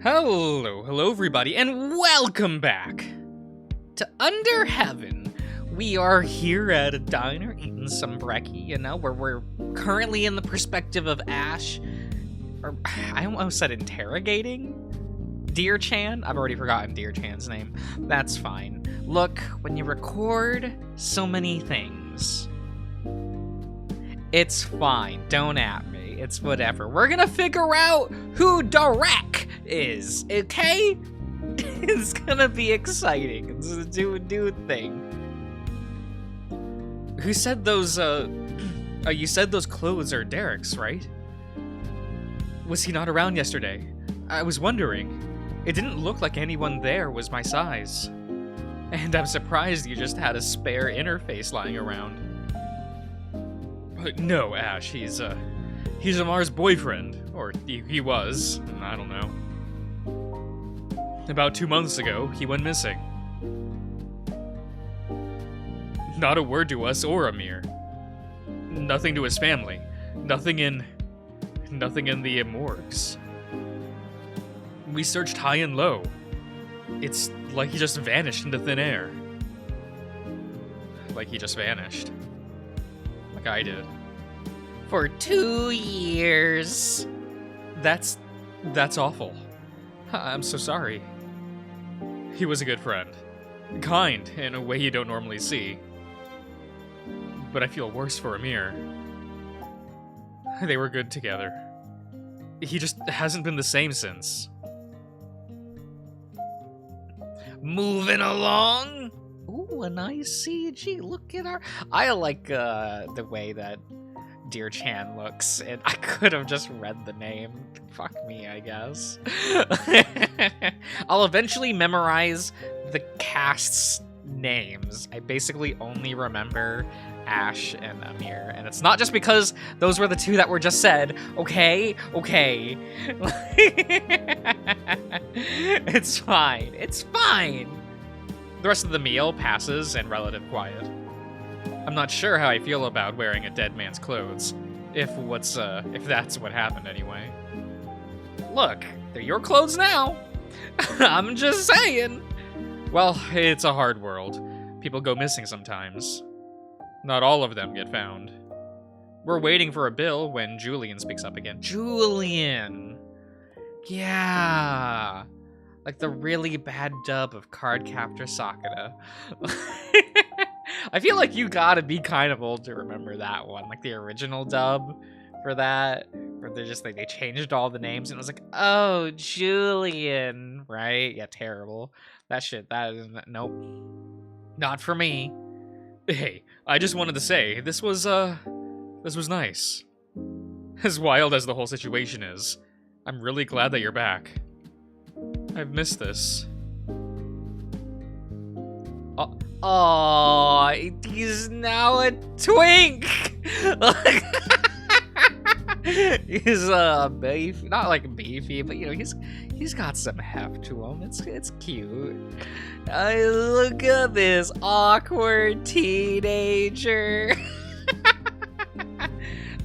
Hello everybody, and welcome back to Under Heaven. We are here at a diner eating some brekkie, where we're currently in the perspective of Ash. Or, I almost said interrogating Dear Chan. I've already forgotten Dear Chan's name. That's fine. Look, when you record so many things, it's fine. Don't at me. It's whatever. We're gonna figure out who Darek is, okay? It's gonna be exciting. It's a do thing. Who said those, you said those clothes are Derek's, right? Was he not around yesterday? I was wondering. It didn't look like anyone there was my size. And I'm surprised you just had a spare interface lying around. But no, Ash, he's Amar's boyfriend. Or he was. I don't know. About 2 months ago, he went missing. Not a word to us or Amir. Nothing to his family. Nothing in the morgues. We searched high and low. It's like he just vanished into thin air. Like he just vanished. Like I did. For 2 years. That's awful. I'm so sorry. He was a good friend. Kind, in a way you don't normally see. But I feel worse for Amir. They were good together. He just hasn't been the same since. Moving along. Ooh, a nice CG. Look at our... I like the way that Dear Chan looks, and I could have just read the name. Fuck me, I guess. I'll eventually memorize the cast's names. I basically only remember Ash and Amir, and it's not just because those were the two that were just said, okay? It's fine. It's fine. The rest of the meal passes in relative quiet. I'm not sure how I feel about wearing a dead man's clothes. If that's what happened anyway. Look, they're your clothes now. I'm just saying. Well, it's a hard world. People go missing sometimes. Not all of them get found. We're waiting for a bill when Julian speaks up again. Julian! Yeah! Like the really bad dub of Cardcaptor Sakura. I feel like you gotta be kind of old to remember that one. Like the original dub for that, where they changed all the names and it was like, oh, Julian, right? Yeah, terrible. Nope. Not for me. Hey, I just wanted to say, this was nice. As wild as the whole situation is, I'm really glad that you're back. I've missed this. Oh, he's now a twink! He's beefy, not like beefy, but he's got some heft to him. It's cute. Look at this awkward teenager.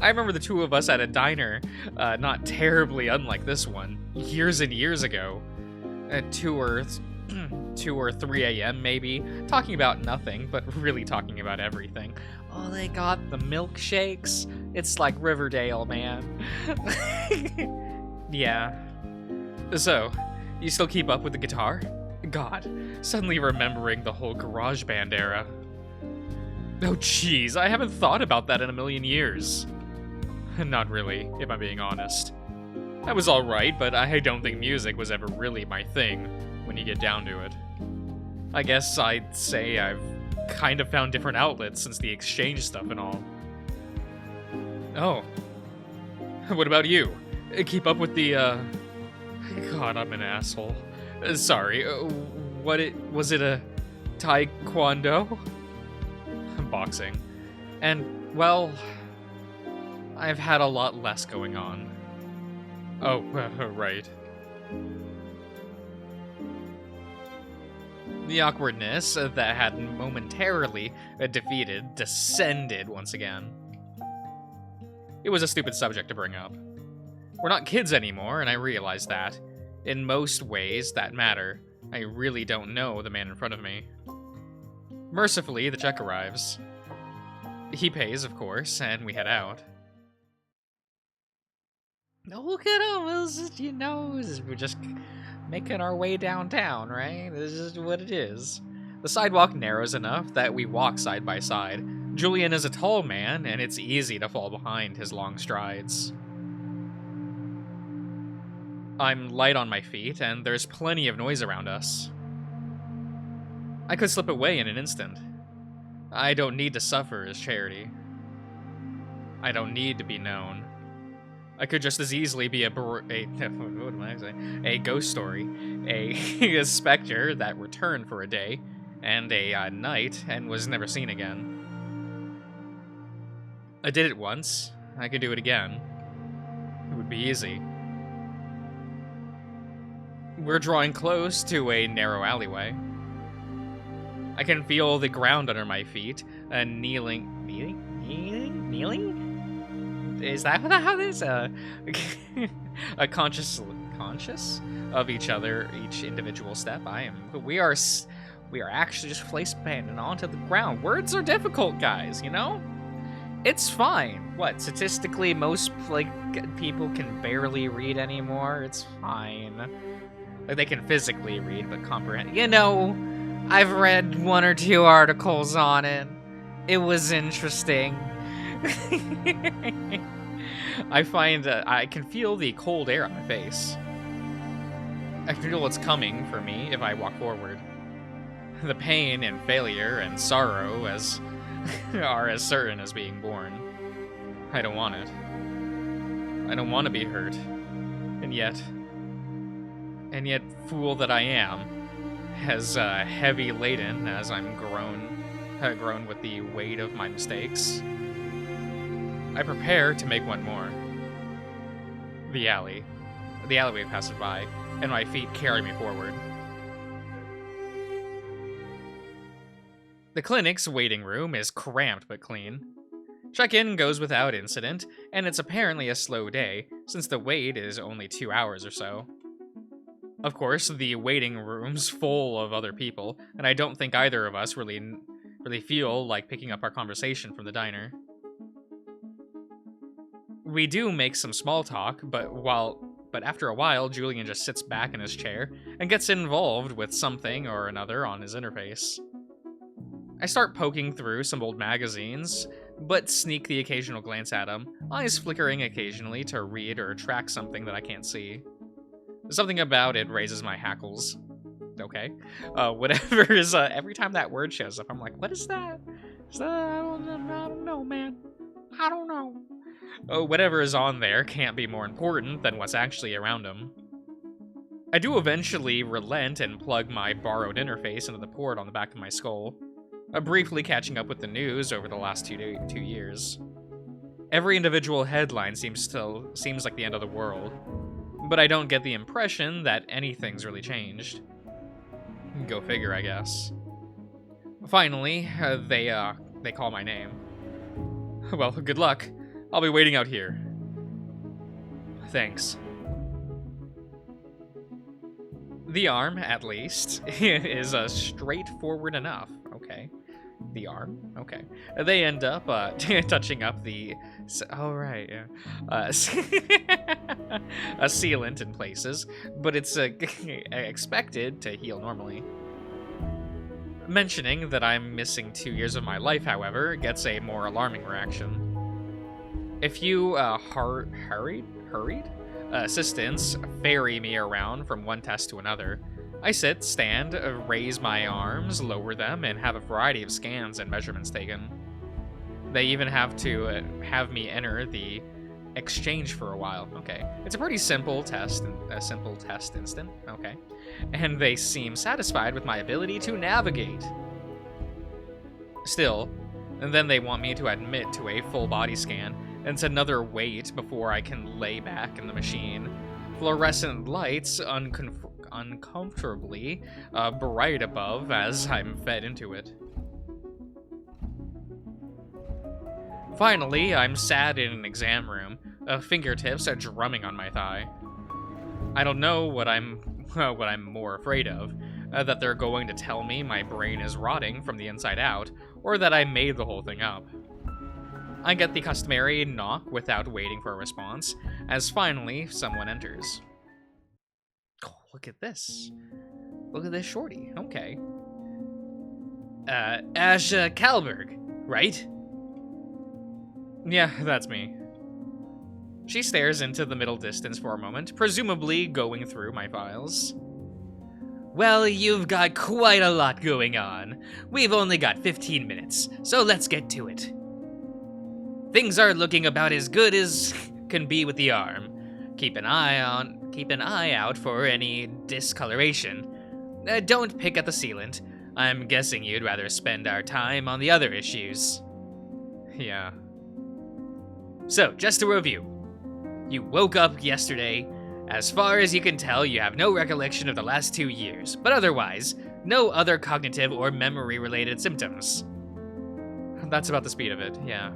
I remember the two of us at a diner, not terribly unlike this one, years and years ago, at 2 or 3 a.m. maybe, talking about nothing, but really talking about everything. Oh, they got the milkshakes. It's like Riverdale, man. Yeah. So, you still keep up with the guitar? God, suddenly remembering the whole garage band era. Oh jeez, I haven't thought about that in a million years. Not really, if I'm being honest. I was alright, but I don't think music was ever really my thing, when you get down to it. I guess I'd say I've kind of found different outlets since the exchange stuff and all. Oh. What about you? Keep up with the, God, I'm an asshole. Sorry, was it a taekwondo? Boxing. And, well, I've had a lot less going on. Oh, right. The awkwardness that had momentarily defeated descended once again. It was a stupid subject to bring up. We're not kids anymore, and I realized that. In most ways that matter, I really don't know the man in front of me. Mercifully, the check arrives. He pays, of course, and we head out. Look at him, it's just, we're just making our way downtown, right? This is what it is. The sidewalk narrows enough that we walk side by side. Julian is a tall man, and it's easy to fall behind his long strides. I'm light on my feet, and there's plenty of noise around us. I could slip away in an instant. I don't need to suffer as charity. I don't need to be known. I could just as easily be a ghost story, a specter that returned for a day, and a night, and was never seen again. I did it once. I can do it again. It would be easy. We're drawing close to a narrow alleyway. I can feel the ground under my feet, kneeling? Is that how it is? Conscious of each other, each individual step. We are actually just place planted onto the ground. Words are difficult, guys, It's fine. What, statistically, most, people can barely read anymore? It's fine. They can physically read, but comprehend. I've read 1 or 2 articles on it. It was interesting. I find I can feel the cold air on my face. I feel what's coming for me if I walk forward. The pain and failure and sorrow are as certain as being born. I don't want it. I don't want to be hurt. And yet, fool that I am, as heavy laden as I'm grown with the weight of my mistakes, I prepare to make one more. The alleyway passes by, and my feet carry me forward. The clinic's waiting room is cramped but clean. Check-in goes without incident, and it's apparently a slow day, since the wait is only 2 hours or so. Of course, the waiting room's full of other people, and I don't think either of us really feel like picking up our conversation from the diner. We do make some small talk, but after a while, Julian just sits back in his chair and gets involved with something or another on his interface. I start poking through some old magazines, but sneak the occasional glance at them, eyes flickering occasionally to read or track something that I can't see. Something about it raises my hackles. Okay. Whatever is, every time that word shows up, I'm like, what is that? I don't know, man. I don't know. Whatever is on there can't be more important than what's actually around him. I do eventually relent and plug my borrowed interface into the port on the back of my skull, briefly catching up with the news over the last 2 years. Every individual headline seems like the end of the world, but I don't get the impression that anything's really changed. Go figure, I guess. Finally, they call my name. Well, good luck. I'll be waiting out here. Thanks. The arm, at least, is straightforward enough. Okay. The arm? Okay. They end up touching up the... Oh, right, yeah. A sealant in places, but it's expected to heal normally. Mentioning that I'm missing 2 years of my life, however, gets a more alarming reaction. A few hurried assistants ferry me around from one test to another. I sit, stand, raise my arms, lower them, and have a variety of scans and measurements taken. They even have to have me enter the exchange for a while. Okay. It's a pretty simple test, instant. Okay. And they seem satisfied with my ability to navigate. Still, and then they want me to admit to a full body scan, and it's another wait before I can lay back in the machine. Fluorescent lights uncomfortably bright above as I'm fed into it. Finally, I'm sat in an exam room, fingertips drumming on my thigh. I don't know what I'm more afraid of. That they're going to tell me my brain is rotting from the inside out, or that I made the whole thing up. I get the customary knock without waiting for a response, as finally someone enters. Oh, look at this. Look at this shorty. Okay. Ash Kalberg, right? Yeah, that's me. She stares into the middle distance for a moment, presumably going through my files. Well, you've got quite a lot going on. We've only got 15 minutes, so let's get to it. Things are looking about as good as can be with the arm. Keep an eye out for any discoloration. Don't pick at the sealant. I'm guessing you'd rather spend our time on the other issues. Yeah. So, just to review. You woke up yesterday. As far as you can tell, you have no recollection of the last 2 years, but otherwise, no other cognitive or memory-related symptoms. That's about the speed of it, yeah.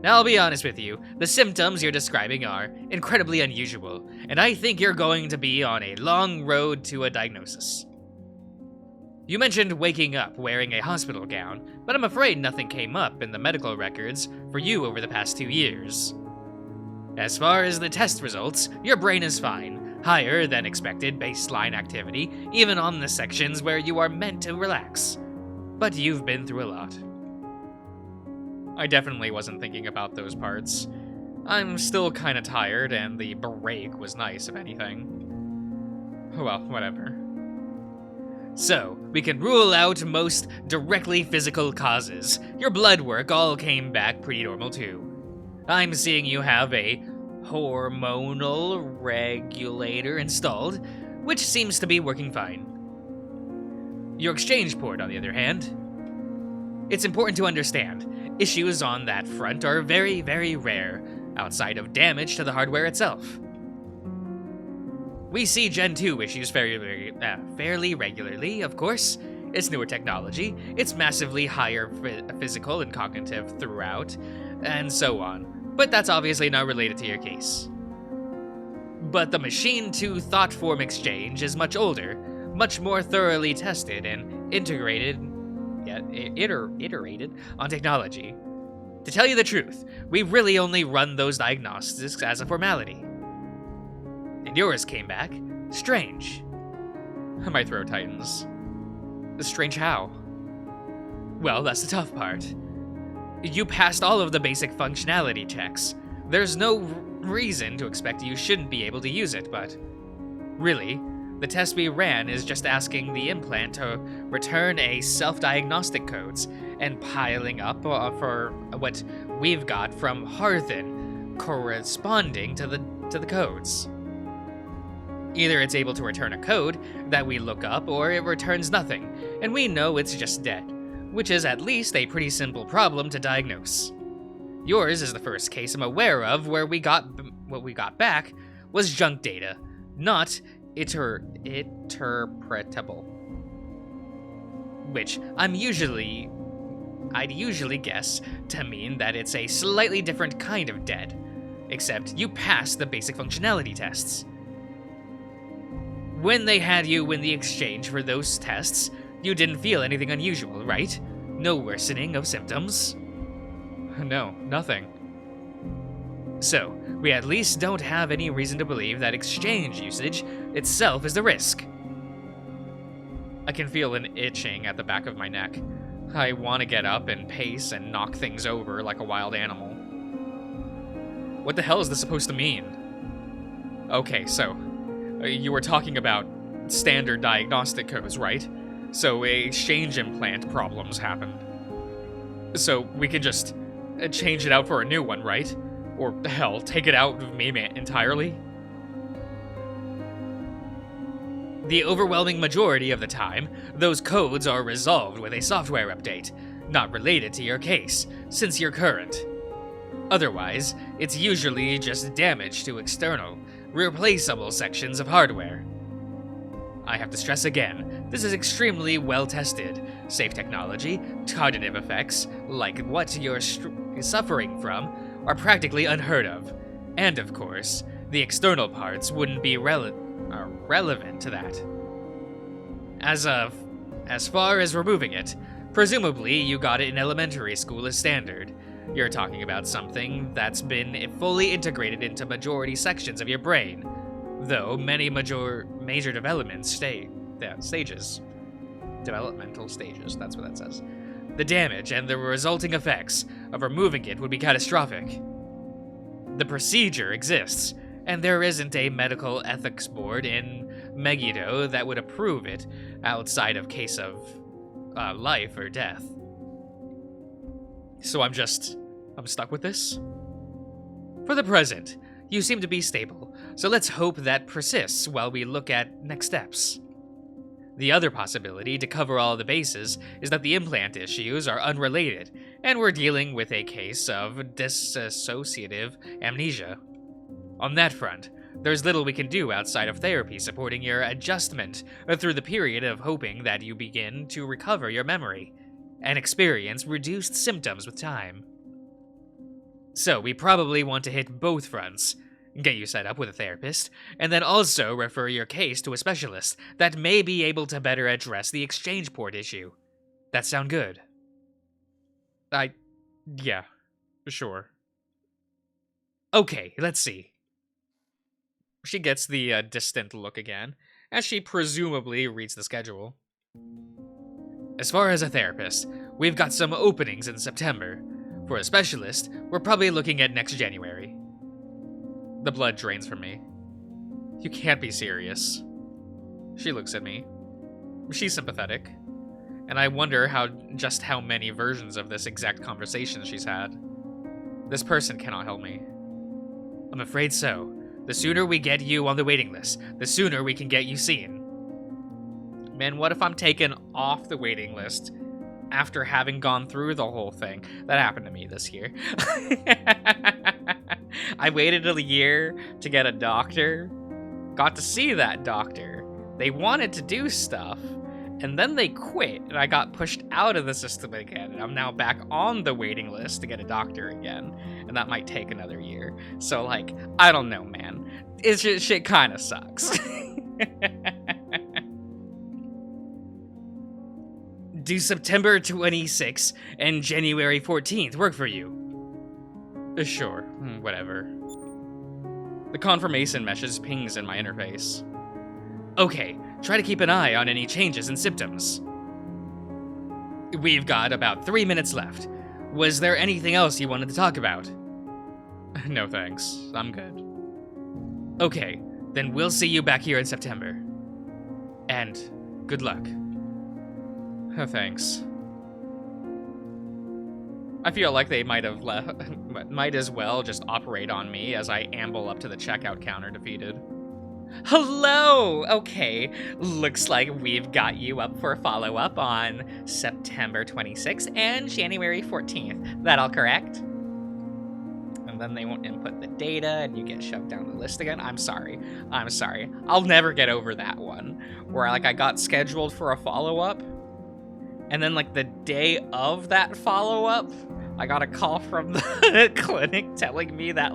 Now, I'll be honest with you, the symptoms you're describing are incredibly unusual, and I think you're going to be on a long road to a diagnosis. You mentioned waking up wearing a hospital gown, but I'm afraid nothing came up in the medical records for you over the past 2 years. As far as the test results, your brain is fine, higher than expected baseline activity, even on the sections where you are meant to relax. But you've been through a lot. I definitely wasn't thinking about those parts. I'm still kinda tired, and the break was nice, if anything. Well, whatever. So, we can rule out most directly physical causes. Your blood work all came back pretty normal too. I'm seeing you have a hormonal regulator installed, which seems to be working fine. Your exchange port, on the other hand. It's important to understand, issues on that front are very, very rare, outside of damage to the hardware itself. We see Gen 2 issues fairly regularly, of course. It's newer technology, it's massively higher physical and cognitive throughout, and so on. But that's obviously not related to your case. But the machine-to-thought-form exchange is much older, much more thoroughly tested and iterated on technology. To tell you the truth, we really only run those diagnostics as a formality. And yours came back strange. My throat tightens. Strange how? Well, that's the tough part. You passed all of the basic functionality checks. There's no reason to expect you shouldn't be able to use it, but really, the test we ran is just asking the implant to return a self-diagnostic codes and piling up for what we've got from Harthen corresponding to the codes. Either it's able to return a code that we look up, or it returns nothing, and we know it's just dead, which is at least a pretty simple problem to diagnose. Yours is the first case I'm aware of where what we got back was junk data, not interpretable. Which I'd usually guess to mean that it's a slightly different kind of dead, except you passed the basic functionality tests. When they had you in the exchange for those tests, you didn't feel anything unusual, right? No worsening of symptoms? No, nothing. So, we at least don't have any reason to believe that exchange usage itself is the risk. I can feel an itching at the back of my neck. I want to get up and pace and knock things over like a wild animal. What the hell is this supposed to mean? Okay, so, you were talking about standard diagnostic codes, right? So exchange implant problems happened. So we can just change it out for a new one, right? Or hell, take it out of me entirely? The overwhelming majority of the time, those codes are resolved with a software update, not related to your case, since you're current. Otherwise, it's usually just damage to external, replaceable sections of hardware. I have to stress again, this is extremely well-tested. Safe technology, cognitive effects, like what you're suffering from, are practically unheard of. And of course, The external parts wouldn't be relevant to that. As far as removing it, presumably you got it in elementary school as standard. You're talking about something that's been fully integrated into majority sections of your brain, though many major developmental stages, that's what that says. The damage and the resulting effects of removing it would be catastrophic. The procedure exists, and there isn't a medical ethics board in Megiddo that would approve it outside of case of life or death. So I'm stuck with this? For the present, you seem to be stable, so let's hope that persists while we look at next steps. The other possibility, to cover all the bases, is that the implant issues are unrelated, and we're dealing with a case of dissociative amnesia. On that front, there's little we can do outside of therapy supporting your adjustment through the period of hoping that you begin to recover your memory and experience reduced symptoms with time. So we probably want to hit both fronts. Get you set up with a therapist, and then also refer your case to a specialist that may be able to better address the exchange port issue. That sound good? Yeah, sure. Okay, let's see. She gets the distant look again, as she presumably reads the schedule. As far as a therapist, we've got some openings in September. For a specialist, we're probably looking at next January. The blood drains from me. You can't be serious. She looks at me. She's sympathetic. And I wonder just how many versions of this exact conversation she's had. This person cannot help me. I'm afraid so. The sooner we get you on the waiting list, the sooner we can get you seen. Man, what if I'm taken off the waiting list after having gone through the whole thing? That happened to me this year. I waited a year to get a doctor, got to see that doctor. They wanted to do stuff, and then they quit, and I got pushed out of the system again, and I'm now back on the waiting list to get a doctor again, and that might take another year. So, like, I don't know, man. It's just, shit kind of sucks. Do September 26th and January 14th work for you? Sure, whatever. The confirmation message pings in my interface. Okay, try to keep an eye on any changes in symptoms. We've got about 3 minutes left. Was there anything else you wanted to talk about? No thanks, I'm good. Okay, then we'll see you back here in September. And good luck. Oh, thanks. I feel like they might as well just operate on me as I amble up to the checkout counter defeated. Hello! Okay, looks like we've got you up for a follow-up on September 26th and January 14th. That all correct? And then they won't input the data and you get shoved down the list again. I'm sorry. I'll never get over that one. Where I got scheduled for a follow-up, and then the day of that follow-up, I got a call from the clinic telling me that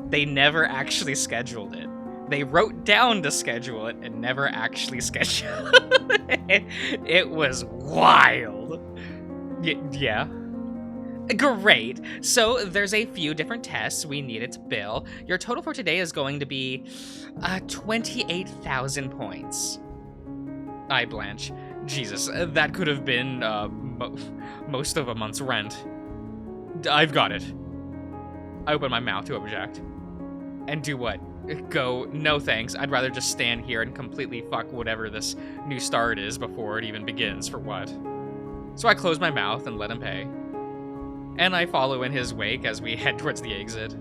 they never actually scheduled it. They wrote down to schedule it and never actually scheduled it. It was wild. Yeah. Great. So there's a few different tests we needed to bill. Your total for today is going to be 28,000 points. I blanch. Jesus, that could have been most of a month's rent. I've got it. I open my mouth to object. And do what? Go, no thanks, I'd rather just stand here and completely fuck whatever this new start is before it even begins, for what? So I close my mouth and let him pay. And I follow in his wake as we head towards the exit.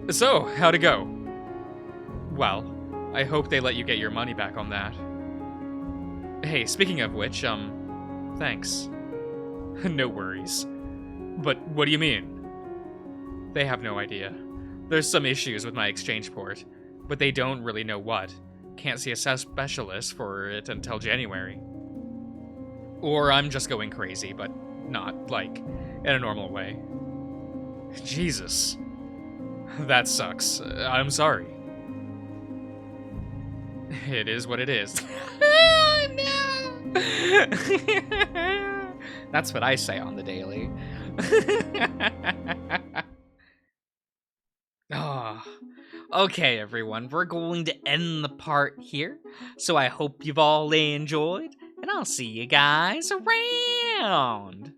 So, how'd it go? Well, I hope they let you get your money back on that. Hey, speaking of which, thanks. No worries. But what do you mean? They have no idea. There's some issues with my exchange port, but they don't really know what. Can't see a specialist for it until January. Or I'm just going crazy, but not, in a normal way. Jesus. That sucks. I'm sorry. It is what it is. No! That's what I say on the daily. Oh. Okay, everyone, we're going to end the part here. So I hope you've all enjoyed, and I'll see you guys around.